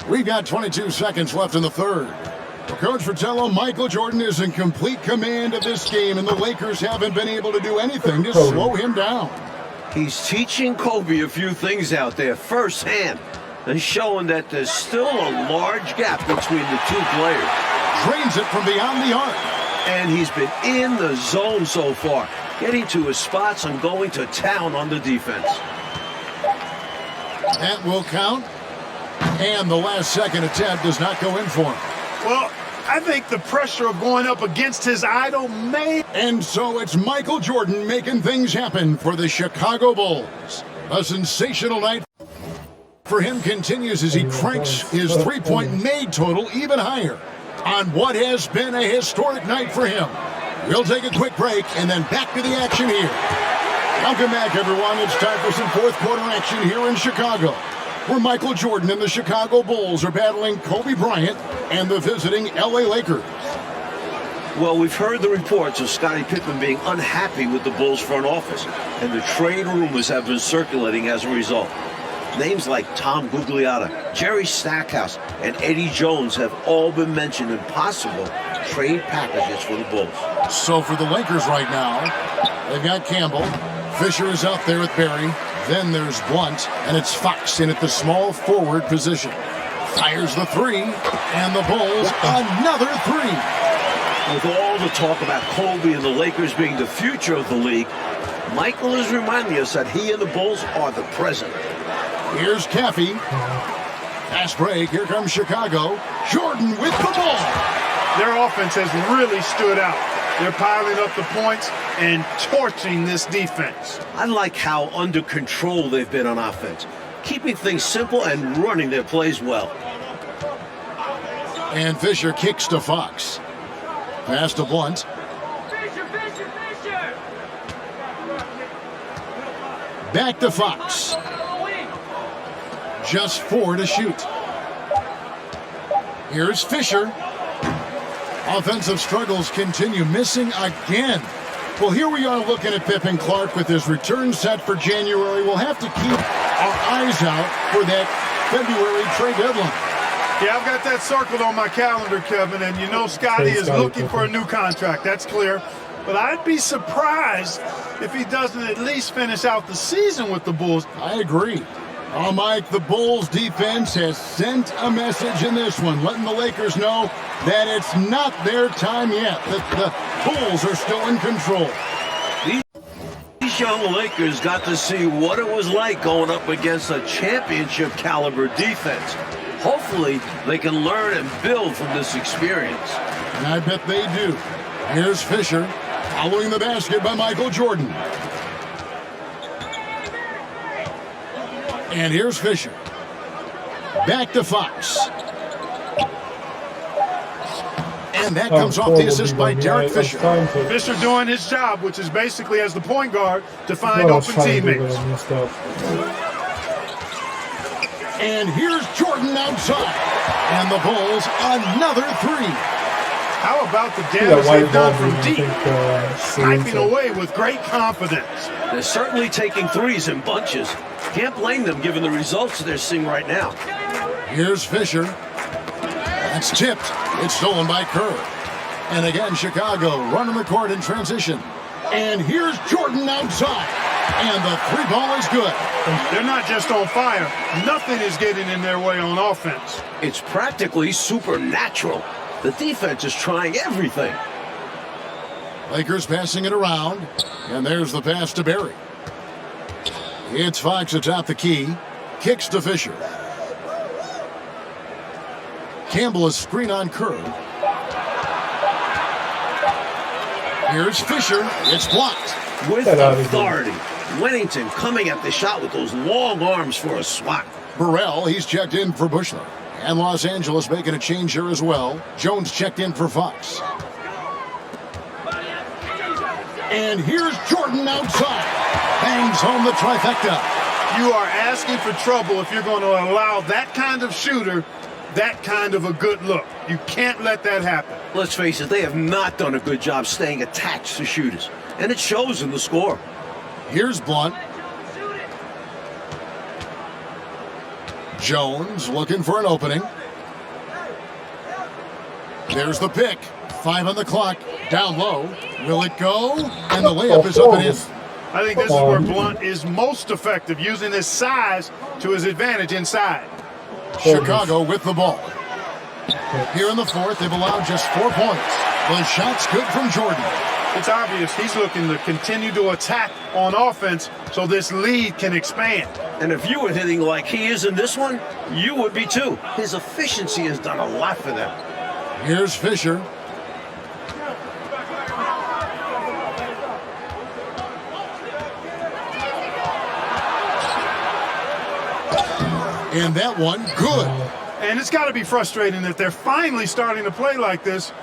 We've got 22 seconds left in the third. Coach Fratello, Michael Jordan is in complete command of this game, and the Lakers haven't been able to do anything to slow him down. He's teaching Kobe a few things out there firsthand and showing that there's still a large gap between the two players. Drains it from beyond the arc. And he's been in the zone so far, getting to his spots and going to town on the defense. That will count. And the last second attempt does not go in for him. Well, I think the pressure of going up against his idol may... And so it's Michael Jordan making things happen for the Chicago Bulls. A sensational night for him continues as he cranks his three-point made total even higher on what has been a historic night for him. We'll take a quick break and then back to the action here. Welcome back, everyone. It's time for some fourth quarter action here in Chicago, where Michael Jordan and the Chicago Bulls are battling Kobe Bryant and the visiting LA Lakers. Well, we've heard the reports of Scottie Pippen being unhappy with the Bulls front office, and the trade rumors have been circulating as a result. Names like Tom Gugliotta, Jerry Stackhouse, and Eddie Jones have all been mentioned in possible trade packages for the Bulls. So for the Lakers right now, they've got Campbell. Fisher is out there with Barry. Then there's Blunt, and it's Fox in at the small forward position. Fires the three, and the Bulls another three. With all the talk about Kobe and the Lakers being the future of the league, Michael is reminding us that he and the Bulls are the present. Here's Caffey. Fast break. Here comes Chicago. Jordan with the ball. Their offense has really stood out. They're piling up the points and torching this defense. I like how under control they've been on offense, keeping things simple and running their plays well. And Fisher kicks to Fox. Pass to Blunt. Fisher! Back to Fox. Just 4 to shoot. Here's Fisher. Offensive struggles continue, missing again. Well, here we are looking at Pippen Clark with his return set for January. We'll have to keep our eyes out for that February trade deadline. Yeah, I've got that circled on my calendar, Kevin, and you know Scottie is looking for a new contract. That's clear. But I'd be surprised if he doesn't at least finish out the season with the Bulls. I agree. Oh, Mike, the Bulls defense has sent a message in this one, letting the Lakers know that it's not their time yet, that the Bulls are still in control. These young Lakers got to see what it was like going up against a championship caliber defense. Hopefully, they can learn and build from this experience. And I bet they do. Here's Fisher, following the basket by Michael Jordan. And here's Fisher. Back to Fox. And that comes off the assist by Derek Fisher. Fisher doing his job, which is basically as the point guard to find open teammates. And here's Jordan outside. And the Bulls another three. How about the damage they've done from deep? Sniping away with great confidence. They're certainly taking threes in bunches. Can't blame them given the results they're seeing right now. Here's Fisher. That's tipped. It's stolen by Kerr. And again, Chicago running the court in transition. And here's Jordan outside. And the three ball is good. They're not just on fire. Nothing is getting in their way on offense. It's practically supernatural. The defense is trying everything. Lakers passing it around. And there's the pass to Barry. It's Fox atop the key. Kicks to Fisher. Campbell is screen on Kerr. Here's Fisher. It's blocked. With authority. Whittington coming at the shot with those long arms for a swat. Burrell, he's checked in for Bushler. And Los Angeles making a change here as well. Jones checked in for Fox. And here's Jordan outside. Bangs home the trifecta. You are asking for trouble if you're going to allow that kind of shooter that kind of a good look. You can't let that happen. Let's face it, they have not done a good job staying attached to shooters. And it shows in the score. Here's Blunt. Jones looking for an opening. There's the pick. 5 on the clock. Down low. Will it go? And the layup is up and in. I think this is where Blunt is most effective, using his size to his advantage inside. Chicago with the ball. Here in the fourth, they've allowed just 4 points. The shot's good from Jordan. It's obvious he's looking to continue to attack on offense so this lead can expand. And if you were hitting like he is in this one, you would be too. His efficiency has done a lot for them. Here's Fisher. And that one, good. And it's got to be frustrating that they're finally starting to play like this,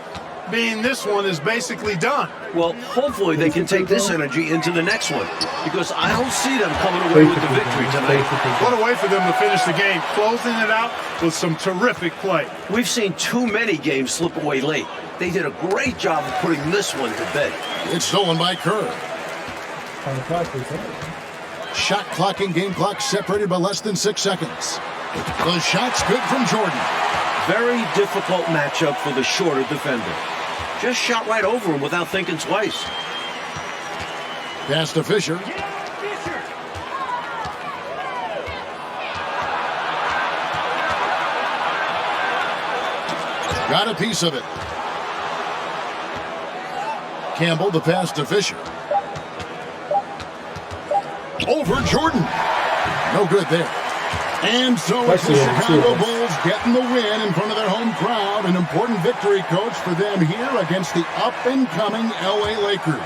being this one is basically done. Well, hopefully they can take this energy into the next one, because I don't see them coming away with the victory tonight. What a way for them to finish the game, closing it out with some terrific play. We've seen too many games slip away late. They did a great job of putting this one to bed. It's stolen by Kerr. Shot clock and game clock separated by less than 6 seconds. The shot's good from Jordan. Very difficult matchup for the shorter defender. Just shot right over him without thinking twice. Pass to Fisher. Got a piece of it. Campbell, the pass to Fisher. Over Jordan. No good there. And so it's the Chicago Bulls getting the win in front of their home crowd. An important victory, Coach, for them here against the up-and-coming LA Lakers.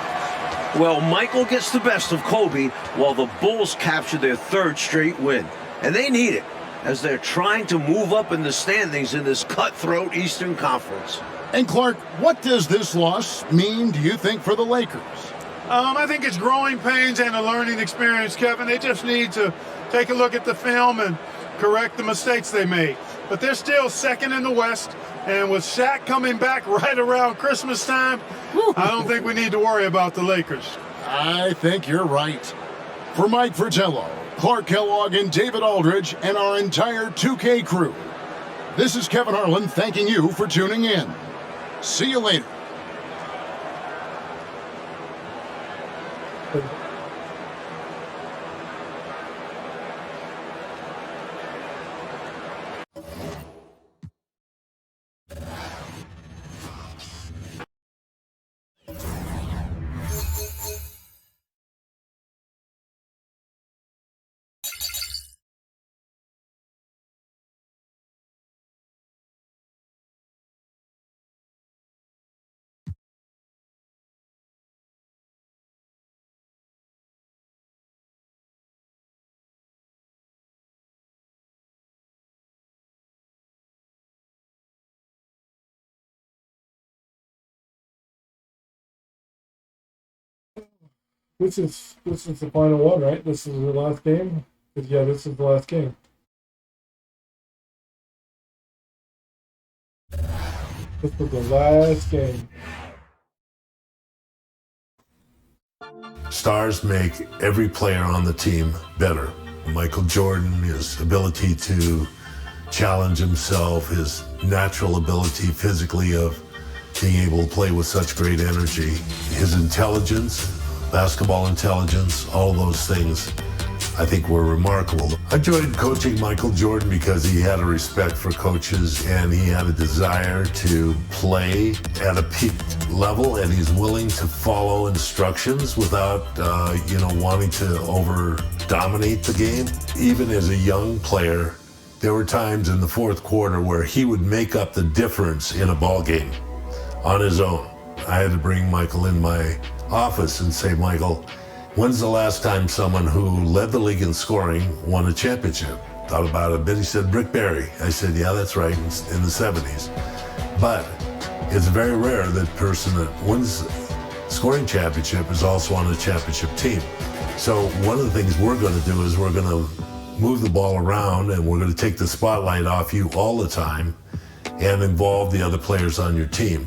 Well, Michael gets the best of Kobe while the Bulls capture their 3rd straight win. And they need it as they're trying to move up in the standings in this cutthroat Eastern Conference. And Clark, what does this loss mean, do you think, for the Lakers? I think it's growing pains and a learning experience, Kevin. They just need to take a look at the film and correct the mistakes they made. But they're still second in the West, and with Shaq coming back right around Christmas time, I don't think we need to worry about the Lakers. I think you're right. For Mike Fratello, Clark Kellogg, and David Aldridge, and our entire 2K crew, this is Kevin Harlan thanking you for tuning in. See you later. This is the final one, right? This is the last game? Yeah, this is the last game. This was the last game. Stars make every player on the team better. Michael Jordan, his ability to challenge himself, his natural ability physically of being able to play with such great energy, his intelligence, basketball intelligence, all those things I think were remarkable. I enjoyed coaching Michael Jordan because he had a respect for coaches and he had a desire to play at a peak level, and he's willing to follow instructions without, wanting to over-dominate the game. Even as a young player, there were times in the fourth quarter where he would make up the difference in a ball game on his own. I had to bring Michael in my office and say, Michael, when's the last time someone who led the league in scoring won a championship? Thought about it a bit. He said, Rick Barry. I said, yeah, that's right, in the 70s. But it's very rare that person that wins scoring championship is also on a championship team. So one of the things we're going to do is we're going to move the ball around and we're going to take the spotlight off you all the time and involve the other players on your team.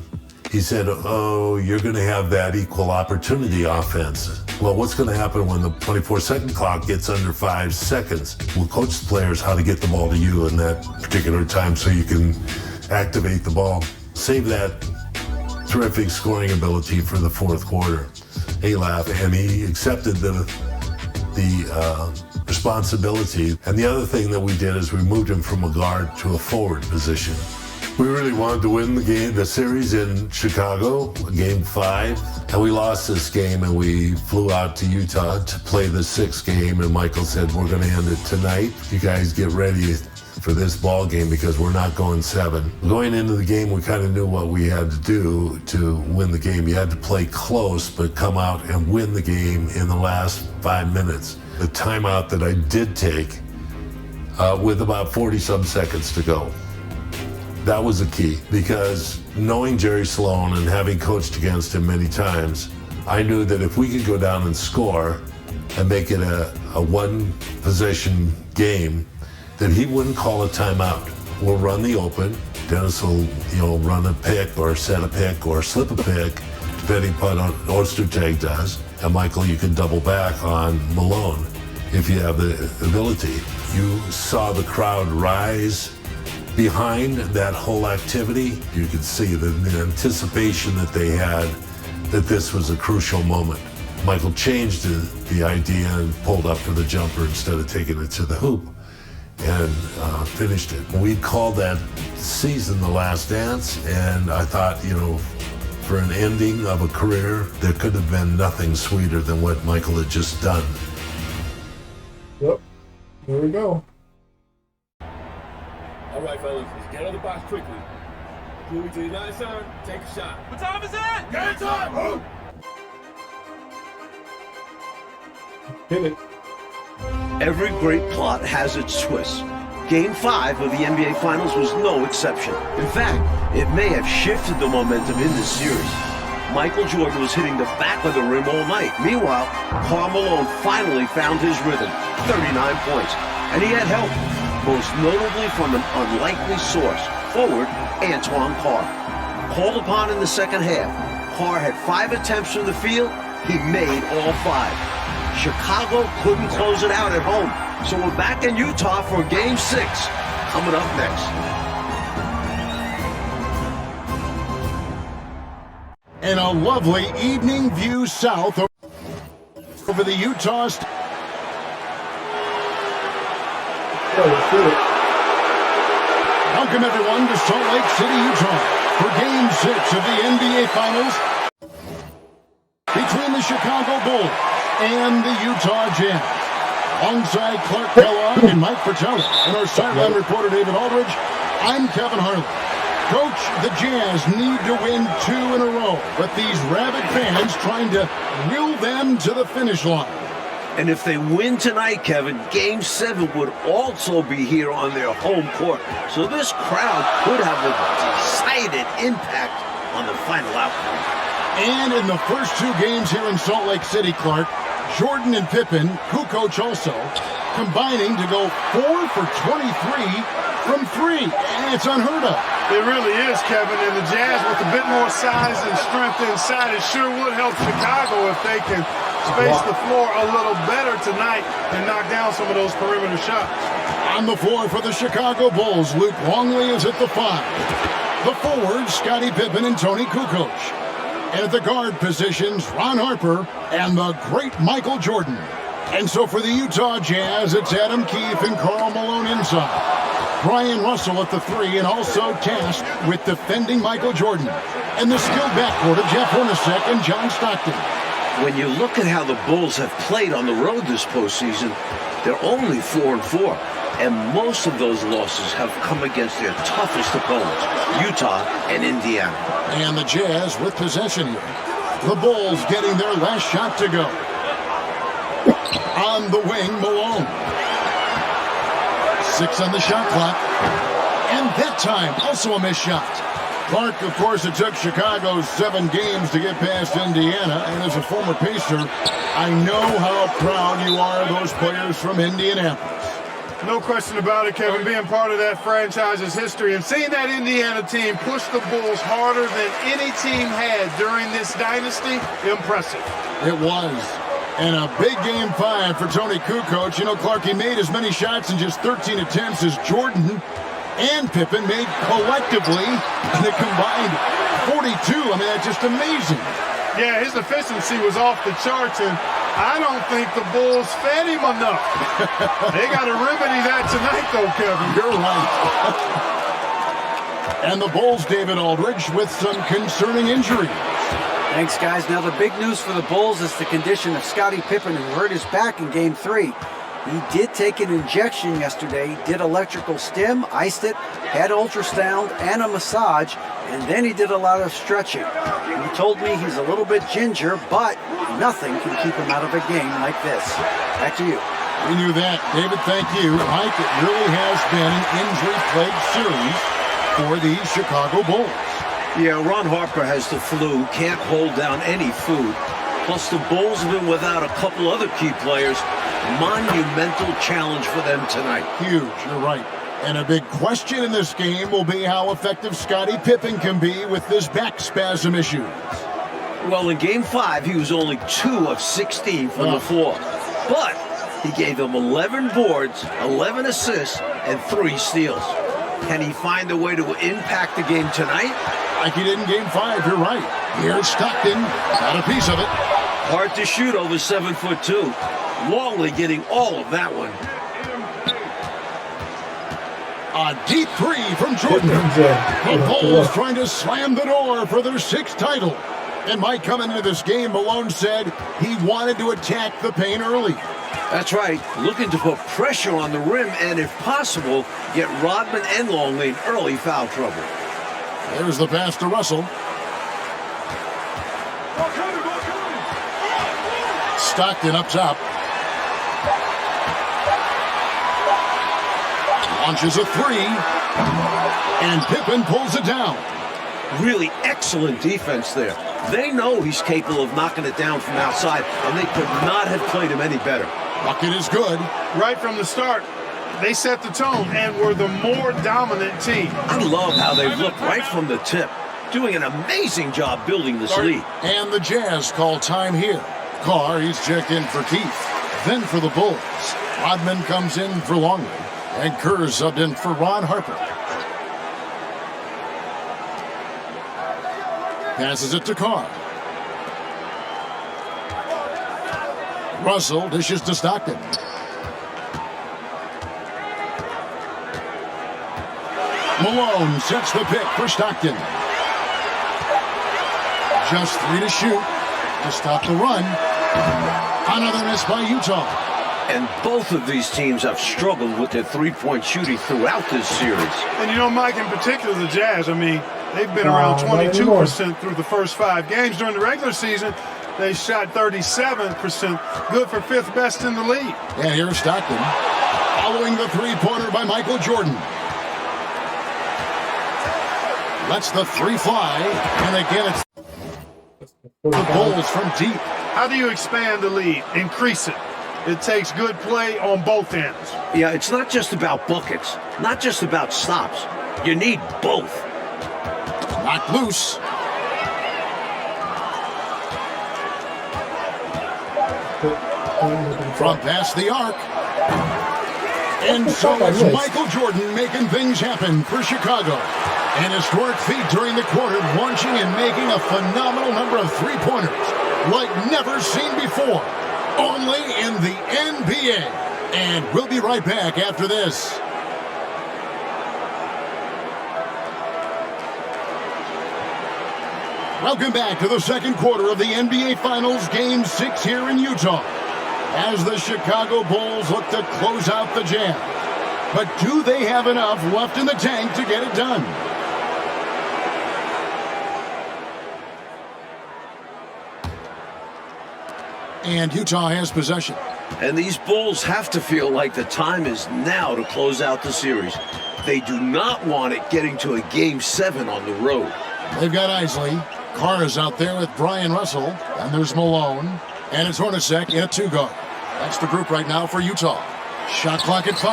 He said, oh, you're going to have that equal opportunity offense. Well, what's going to happen when the 24-second clock gets under 5 seconds? We'll coach the players how to get the ball to you in that particular time so you can activate the ball. Save that terrific scoring ability for the fourth quarter. He laughed, and he accepted the responsibility. And the other thing that we did is we moved him from a guard to a forward position. We really wanted to win the series in Chicago, game 5, and we lost this game, and we flew out to Utah to play the 6th game, and Michael said, we're going to end it tonight. You guys get ready for this ball game because we're not going 7. Going into the game, we kind of knew what we had to do to win the game. You had to play close, but come out and win the game in the last 5 minutes. The timeout that I did take with about 40-some seconds to go. That was the key, because knowing Jerry Sloan and having coached against him many times, I knew that if we could go down and score and make it a one-possession game, that he wouldn't call a timeout. We'll run the open. Dennis will, run a pick or set a pick or slip a pick, depending upon what Ostertag does. And Michael, you can double back on Malone if you have the ability. You saw the crowd rise behind that whole activity. You could see the anticipation that they had that this was a crucial moment. Michael changed the idea and pulled up for the jumper instead of taking it to the hoop and finished it. We called that season The Last Dance, and I thought, for an ending of a career, there could have been nothing sweeter than what Michael had just done. Yep, there we go. All right, fellas, let's get out of the box quickly. Moving to the line, sir. Take a shot. What time is it? Game time! Move! Hit it. Every great plot has its twist. Game 5 of the NBA Finals was no exception. In fact, it may have shifted the momentum in this series. Michael Jordan was hitting the back of the rim all night. Meanwhile, Karl Malone finally found his rhythm, 39 points. And he had help, most notably from an unlikely source, forward Antoine Carr. Called upon in the second half, Carr had 5 attempts from the field. He made all 5. Chicago couldn't close it out at home. So we're back in Utah for Game 6, coming up next. And a lovely evening view south over the Utah State. Welcome everyone to Salt Lake City, Utah for Game 6 of the NBA Finals between the Chicago Bulls and the Utah Jazz. Alongside Clark Kellogg and Mike Fratelli and our sideline reporter David Aldridge, I'm Kevin Harlan. Coach, the Jazz need to win 2 in a row, with these rabid fans trying to will them to the finish line. And if they win tonight, Kevin, Game 7 would also be here on their home court. So this crowd could have a decided impact on the final outcome. And in the first 2 games here in Salt Lake City, Clark, Jordan and Pippen, Kukoc also, combining to go 4 for 23 from 3. And it's unheard of. It really is, Kevin, and the Jazz with a bit more size and strength inside, it sure would help Chicago if they can space the floor a little better tonight and knock down some of those perimeter shots. On the floor for the Chicago Bulls, Luke Longley is at the 5. The forwards, Scottie Pippen and Tony Kukoc. And at the guard positions, Ron Harper and the great Michael Jordan. And so for the Utah Jazz, it's Adam Keefe and Karl Malone inside. Brian Russell at the 3 and also tasked with defending Michael Jordan. And the skilled backcourt of Jeff Hornacek and John Stockton. When you look at how the Bulls have played on the road this postseason, they're only 4-4. And most of those losses have come against their toughest opponents, Utah and Indiana. And the Jazz with possession here. The Bulls getting their last shot to go. On the wing, Malone. 6 on the shot clock. And that time, also a missed shot. Clark, of course, it took Chicago 7 games to get past Indiana. And as a former Pacer, I know how proud you are of those players from Indianapolis. No question about it, Kevin, being part of that franchise's history and seeing that Indiana team push the Bulls harder than any team had during this dynasty, impressive. It was. And a big game 5 for Tony Kukoc. You know, Clark, he made as many shots in just 13 attempts as Jordan and Pippen made collectively in a combined 42. I mean, that's just amazing. Yeah, his efficiency was off the charts, and I don't think the Bulls fed him enough. They got to remedy that tonight, though, Kevin. You're right. And the Bulls, David Aldridge, with some concerning injuries. Thanks, guys. Now, the big news for the Bulls is the condition of Scottie Pippen, who hurt his back in Game 3. He did take an injection yesterday, did electrical stim, iced it, had ultrasound and a massage, and then he did a lot of stretching. He told me he's a little bit ginger, but nothing can keep him out of a game like this. Back to you. We knew that. David, thank you. Mike, it really has been an injury-plagued series for the Chicago Bulls. Yeah, Ron Harper has the flu, can't hold down any food. Plus, the Bulls have been without a couple other key players. Monumental challenge for them tonight. Huge, you're right. And a big question in this game will be how effective Scottie Pippen can be with this back spasm issues. Well, in Game 5, he was only 2 of 16 from the floor. But he gave them 11 boards, 11 assists, and 3 steals. Can he find a way to impact the game tonight? Like he did in Game 5, you're right. Here's Stockton, got a piece of it. Hard to shoot over 7'2". Longley getting all of that one. A deep 3 from Jordan. The Bulls trying to slam the door for their 6th title. And Mike, coming into this game, Malone said he wanted to attack the paint early. That's right, looking to put pressure on the rim and, if possible, get Rodman and Longley in early foul trouble. There's the pass to Russell. Stockton up top. Launches a 3. And Pippen pulls it down. Really excellent defense there. They know he's capable of knocking it down from outside, and they could not have played him any better. Bucket is good. Right from the start, they set the tone and were the more dominant team. I love how they've looked right from the tip, doing an amazing job building this lead. And the Jazz call time here. Carr, he's checked in for Keith. Then for the Bulls, Rodman comes in for Longley, and Kerr subbed in for Ron Harper. Passes it to Carr. Russell dishes to Stockton. Malone sets the pick for Stockton. Just 3 to shoot to stop the run. Another miss by Utah. And both of these teams have struggled with their three-point shooting throughout this series. And you know, Mike, in particular, the Jazz, I mean, they've been around 22% through the first 5 games. During the regular season, they shot 37%, good for 5th best in the league. And here's Stockton, following the three-pointer by Michael Jordan. Lets the 3 fly, and again it's the Bulls from deep. How do you expand the lead, increase it? It takes good play on both ends. Yeah, it's not just about buckets, not just about stops. You need both. Knocked loose. From past the arc. And so it's Michael Jordan making things happen for Chicago. An historic feat during the quarter, launching and making a phenomenal number of three-pointers like never seen before. Only in the NBA. And we'll be right back after this. Welcome back to the second quarter of the NBA Finals, Game 6 here in Utah, as the Chicago Bulls look to close out the jam. But do they have enough left in the tank to get it done? And Utah has possession. And these Bulls have to feel like the time is now to close out the series. They do not want it getting to a Game 7 on the road. They've got Isley. Carr is out there with Brian Russell. And there's Malone. And it's Hornacek in a 2-guard. That's the group right now for Utah. Shot clock at 5.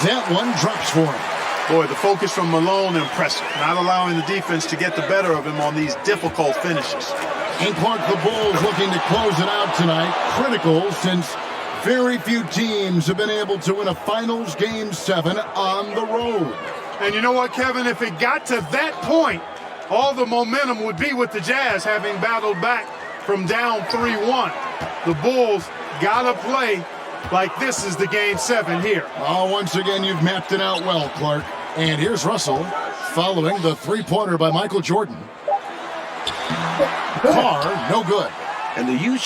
That one drops for him. Boy, the focus from Malone, impressive. Not allowing the defense to get the better of him on these difficult finishes. And Clark, the Bulls looking to close it out tonight. Critical, since very few teams have been able to win a finals game 7 on the road. And you know what, Kevin? If it got to that point, all the momentum would be with the Jazz, having battled back from down 3-1. The Bulls gotta play like this is the game 7 here. Oh, once again, you've mapped it out well, Clark. And here's Russell following the three-pointer by Michael Jordan. Carr, no good. And the huge